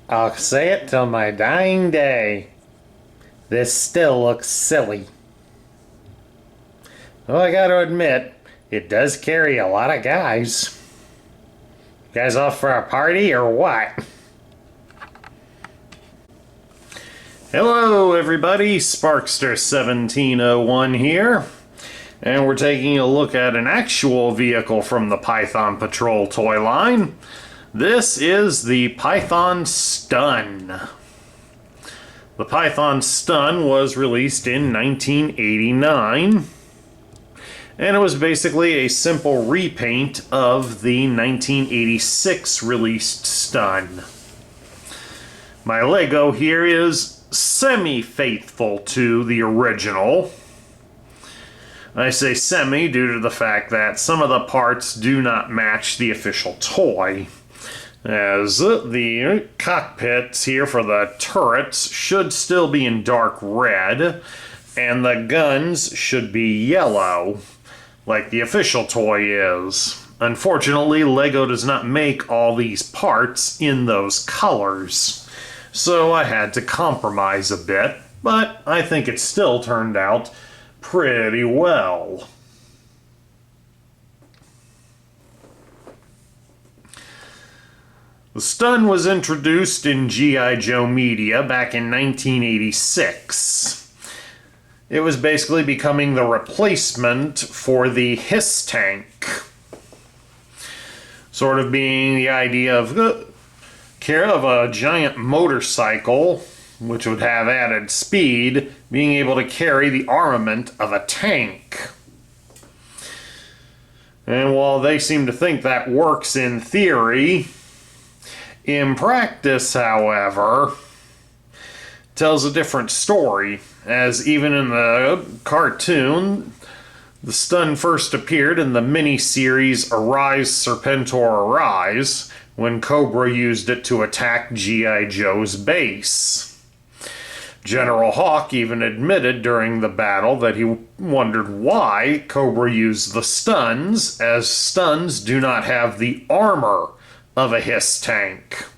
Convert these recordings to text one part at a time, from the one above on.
I'll say it till my dying day. This still looks silly. Well, I gotta admit, it does carry a lot of guys. You guys off for a party or what? Hello everybody, Sparkster1701 here. And we're taking a look at an actual vehicle from the Python Patrol toy line. This is the Python Stun. The Python Stun was released in 1989. And it was basically a simple repaint of the 1986 released Stun. My Lego here is semi-faithful to the original. I say semi due to the fact that some of the parts do not match the official toy, as the cockpits here for the turrets should still be in dark red, and the guns should be yellow, like the official toy is. Unfortunately, Lego does not make all these parts in those colors, so I had to compromise a bit, but I think it still turned out pretty well. The Stun was introduced in G.I. Joe media back in 1986. It was basically becoming the replacement for the Hiss tank. Sort of being the idea of a giant motorcycle, which would have added speed, being able to carry the armament of a tank. And while they seem to think that works in theory, in practice, however, tells a different story, as even in the cartoon, the Stun first appeared in the mini-series Arise Serpentor Arise, when COBRA used it to attack G.I. Joe's base. General Hawk even admitted during the battle that he wondered why COBRA used the stuns, as stuns do not have the armor of a Hiss tank.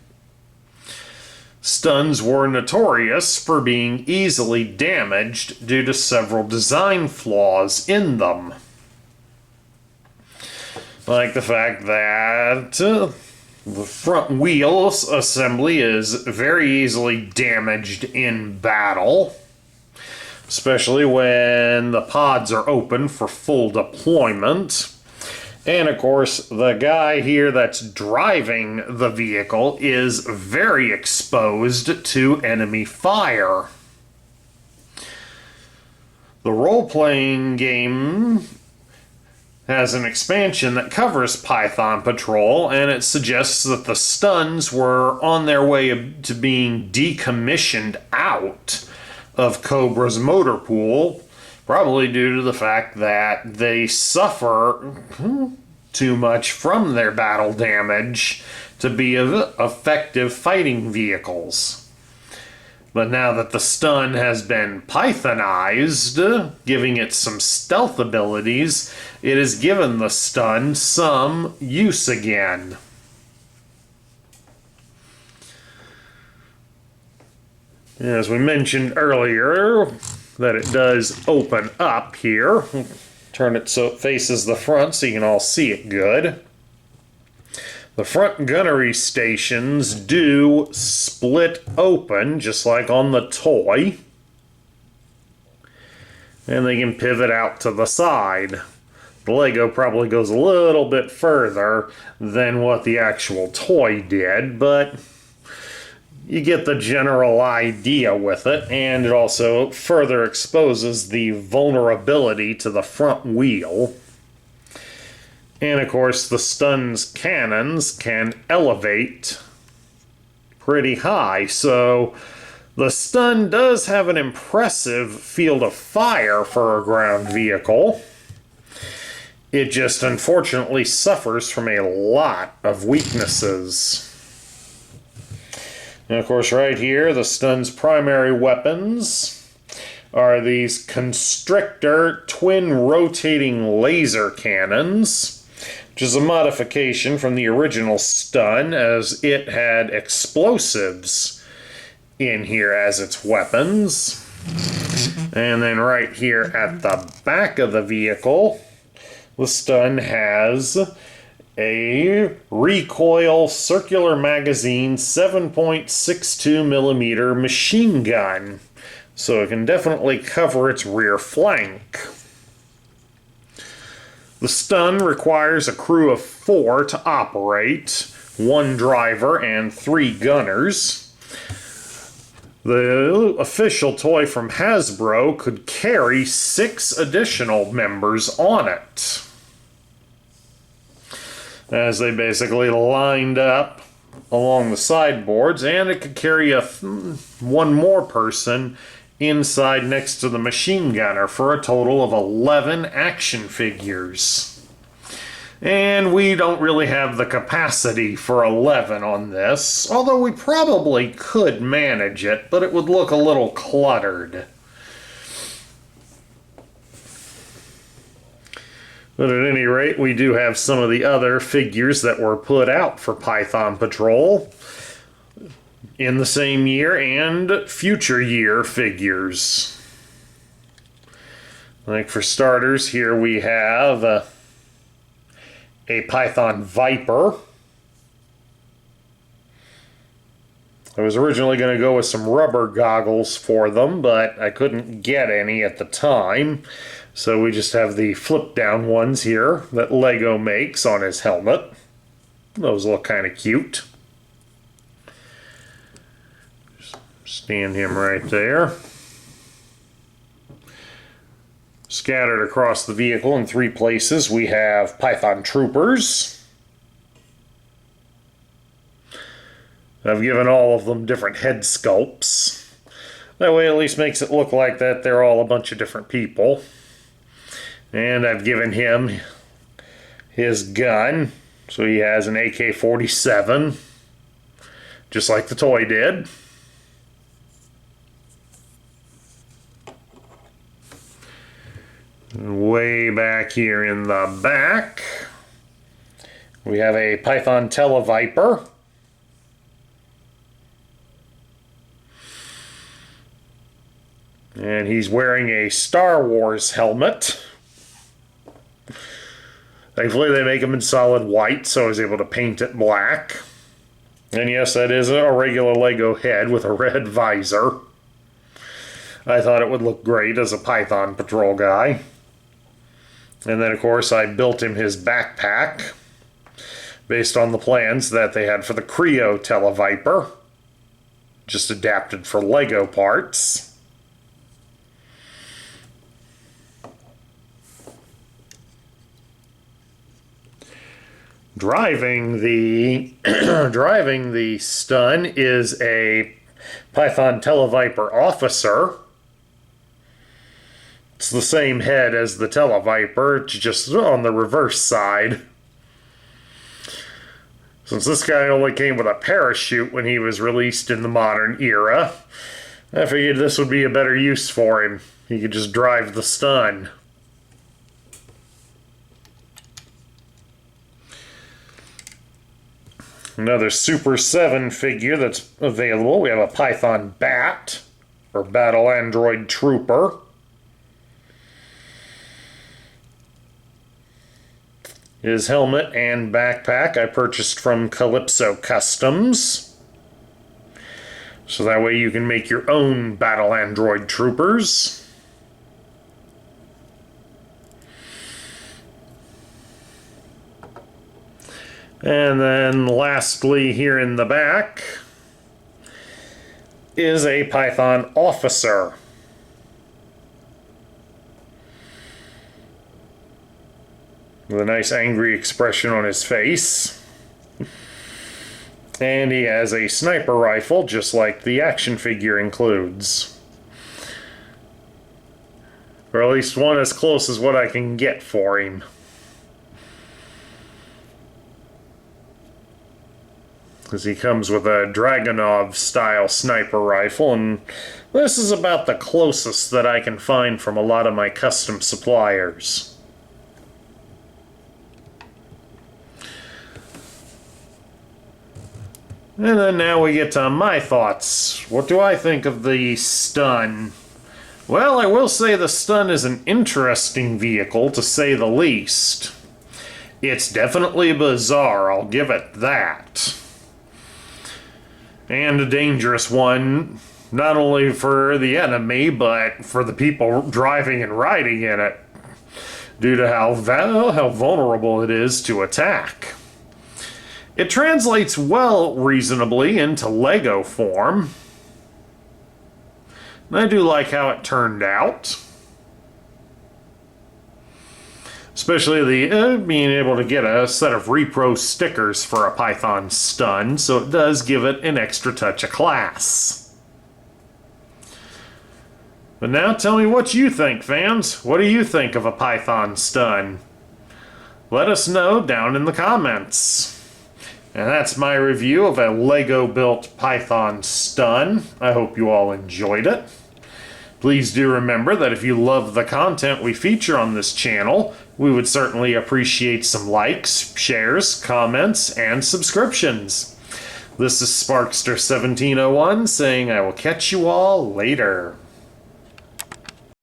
Stuns were notorious for being easily damaged due to several design flaws in them. Like the fact that the front wheel assembly is very easily damaged in battle, especially when the pods are open for full deployment. And of course, the guy here that's driving the vehicle is very exposed to enemy fire. The role-playing game has an expansion that covers Python Patrol, and it suggests that the stuns were on their way to being decommissioned out of COBRA's motor pool, probably due to the fact that they suffer too much from their battle damage to be effective fighting vehicles. But now that the Stun has been Pythonized, giving it some stealth abilities, it has given the Stun some use again. As we mentioned earlier, that it does open up here. Turn it so it faces the front so you can all see it good. The front gunnery stations do split open, just like on the toy. And they can pivot out to the side. The Lego probably goes a little bit further than what the actual toy did, but you get the general idea with it, and it also further exposes the vulnerability to the front wheel. And of course, the Stun's cannons can elevate pretty high, so the Stun does have an impressive field of fire for a ground vehicle. It just unfortunately suffers from a lot of weaknesses. And of course, right here, the Stun's primary weapons are these Constrictor twin rotating laser cannons, which is a modification from the original Stun, as it had explosives in here as its weapons. And then right here at the back of the vehicle, the Stun has a recoil circular magazine 7.62 millimeter machine gun, so it can definitely cover its rear flank. The Stun requires a crew of 4 to operate, 1 driver and 3 gunners. The official toy from Hasbro could carry 6 additional members on it, as they basically lined up along the sideboards, and it could carry one more person inside next to the machine gunner for a total of 11 action figures. And we don't really have the capacity for 11 on this, although we probably could manage it, but it would look a little cluttered. But at any rate, we do have some of the other figures that were put out for Python Patrol in the same year and future year figures. Like for starters, here we have a Python Viper. I was originally going to go with some rubber goggles for them, but I couldn't get any at the time. So we just have the flip down ones here that Lego makes on his helmet. Those look kind of cute. Just stand him right there. Scattered across the vehicle in 3 places, we have Python Troopers. I've given all of them different head sculpts. That way at least makes it look like that they're all a bunch of different people. And I've given him his gun, so he has an AK-47, just like the toy did. Way back here in the back, we have a Python Televiper. And he's wearing a Star Wars helmet. Thankfully they make them in solid white, so I was able to paint it black. And yes, that is a regular Lego head with a red visor. I thought it would look great as a Python Patrol guy. And then, of course, I built him his backpack based on the plans that they had for the Creo Televiper, just adapted for Lego parts. Driving the driving the Stun is a Python Televiper officer. It's the same head as the Televiper, just on the reverse side. Since this guy only came with a parachute when he was released in the modern era, I figured this would be a better use for him. He could just drive the Stun. Another Super 7 figure that's available. We have a Python Bat, or Battle Android Trooper. His helmet and backpack I purchased from Calypso Customs. So that way you can make your own Battle Android Troopers. And then lastly here in the back is a Python Officer. With a nice angry expression on his face. And he has a sniper rifle, just like the action figure includes. Or at least one as close as what I can get for him. Because he comes with a Dragunov-style sniper rifle, and this is about the closest that I can find from a lot of my custom suppliers. And then now we get to my thoughts. What do I think of the Stun? Well, I will say the Stun is an interesting vehicle, to say the least. It's definitely bizarre, I'll give it that. And a dangerous one, not only for the enemy, but for the people driving and riding in it, due to how vulnerable it is to attack. It translates well, reasonably, into Lego form. I do like how it turned out. Especially the being able to get a set of repro stickers for a Python Stun, so it does give it an extra touch of class. But now tell me what you think, fans. What do you think of a Python Stun? Let us know down in the comments. And that's my review of a Lego-built Python Stun. I hope you all enjoyed it. Please do remember that if you love the content we feature on this channel, we would certainly appreciate some likes, shares, comments, and subscriptions. This is Sparkster1701 saying I will catch you all later.